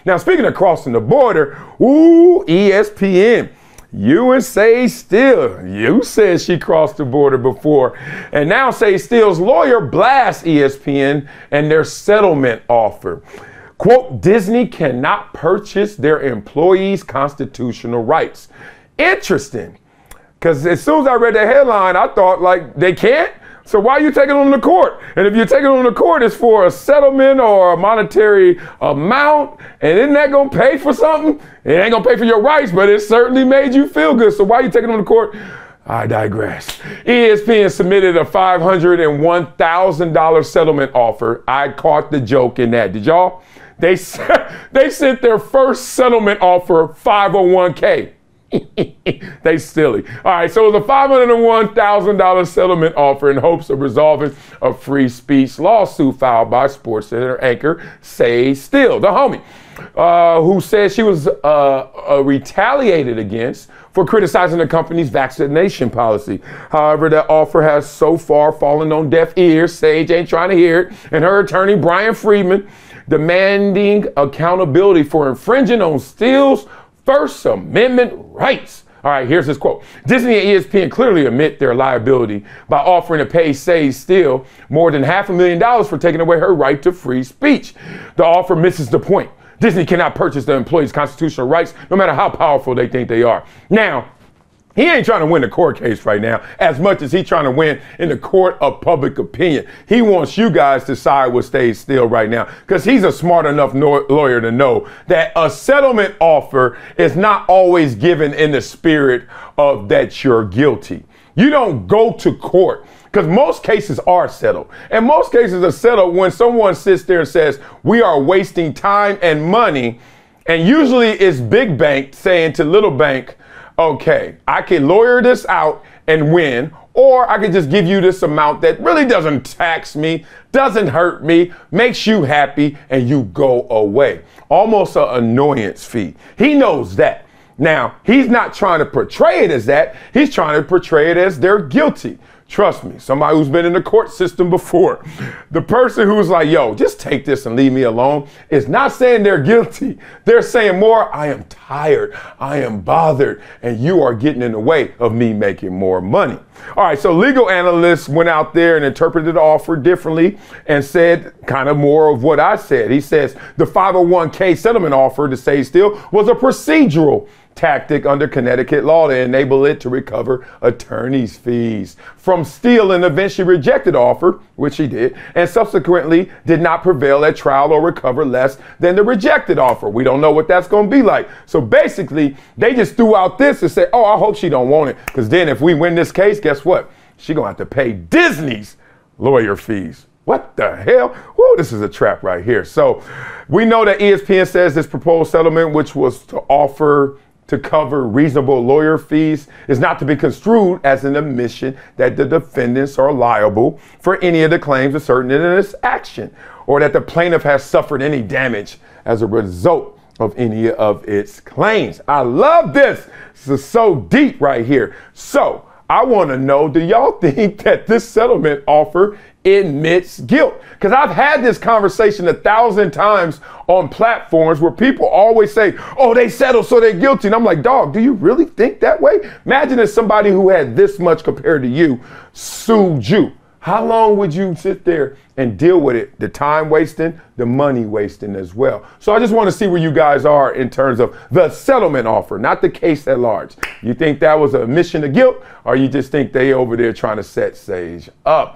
Now, speaking of crossing the border, ooh, ESPN. You and Sage Steele, you said she crossed the border before. And now Sage Steele's lawyer blasts ESPN and their settlement offer. Quote, Disney cannot purchase their employees' constitutional rights. Interesting, because as soon as I read the headline, I thought, like, they can't? So why are you taking them to court? And if you're taking them to court, it's for a settlement or a monetary amount. And isn't that going to pay for something? It ain't going to pay for your rights, but it certainly made you feel good. So why are you taking them to court? I digress. ESPN submitted a $501,000 settlement offer. I caught the joke in that. Did y'all? They sent their first settlement offer, 501K. They silly. All right, so it was a $501,000 settlement offer in hopes of resolving a free speech lawsuit filed by SportsCenter anchor Sage Steele, the homie, who said she was retaliated against for criticizing the company's vaccination policy. However, that offer has so far fallen on deaf ears. Sage ain't trying to hear it, and her attorney, Brian Friedman, demanding accountability for infringing on Steele's First Amendment rights. All right, here's his quote. Disney and ESPN clearly admit their liability by offering to pay Sage Steele more than $500,000 for taking away her right to free speech. The offer misses the point. Disney cannot purchase the employees' constitutional rights, no matter how powerful they think they are. Now, he ain't trying to win the court case right now as much as he's trying to win in the court of public opinion. He wants you guys to side with Sage Steele right now because he's a smart enough lawyer to know that a settlement offer is not always given in the spirit of that you're guilty. You don't go to court because most cases are settled. And most cases are settled when someone sits there and says, we are wasting time and money. And usually it's big bank saying to little bank, okay, I can lawyer this out and win, or I can just give you this amount that really doesn't tax me, doesn't hurt me, makes you happy, and you go away. Almost an annoyance fee. He knows that. Now, he's not trying to portray it as that. He's trying to portray it as they're guilty. Trust me, somebody who's been in the court system before. The person who's like, yo, just take this and leave me alone is not saying they're guilty. They're saying more, I am tired, I am bothered, and you are getting in the way of me making more money. All right, so legal analysts went out there and interpreted the offer differently and said kind of more of what I said. He says the 501K settlement offer to Sage Steele was a procedural tactic under Connecticut law to enable it to recover attorney's fees from Steele, and eventually rejected the offer, which he did, and subsequently did not prevail at trial or recover less than the rejected offer. We don't know what that's going to be like. So basically, they just threw out this and said, oh, I hope she don't want it, because then if we win this case, guess what? She going to have to pay Disney's lawyer fees. What the hell? Whoa, this is a trap right here. So we know that ESPN says this proposed settlement, which was to offer to cover reasonable lawyer fees, is not to be construed as an admission that the defendants are liable for any of the claims asserted in this action, or that the plaintiff has suffered any damage as a result of any of its claims. I love this. This is so deep right here. So I want to know, do y'all think that this settlement offer admits guilt? Because I've had this conversation 1,000 times on platforms where people always say, oh, they settled, so they're guilty. And I'm like, dog, do you really think that way? Imagine if somebody who had this much compared to you sued you. How long would you sit there and deal with it? The time wasting, the money wasting as well. So I just want to see where you guys are in terms of the settlement offer, not the case at large. You think that was a admission of guilt, or you just think they over there trying to set Sage up?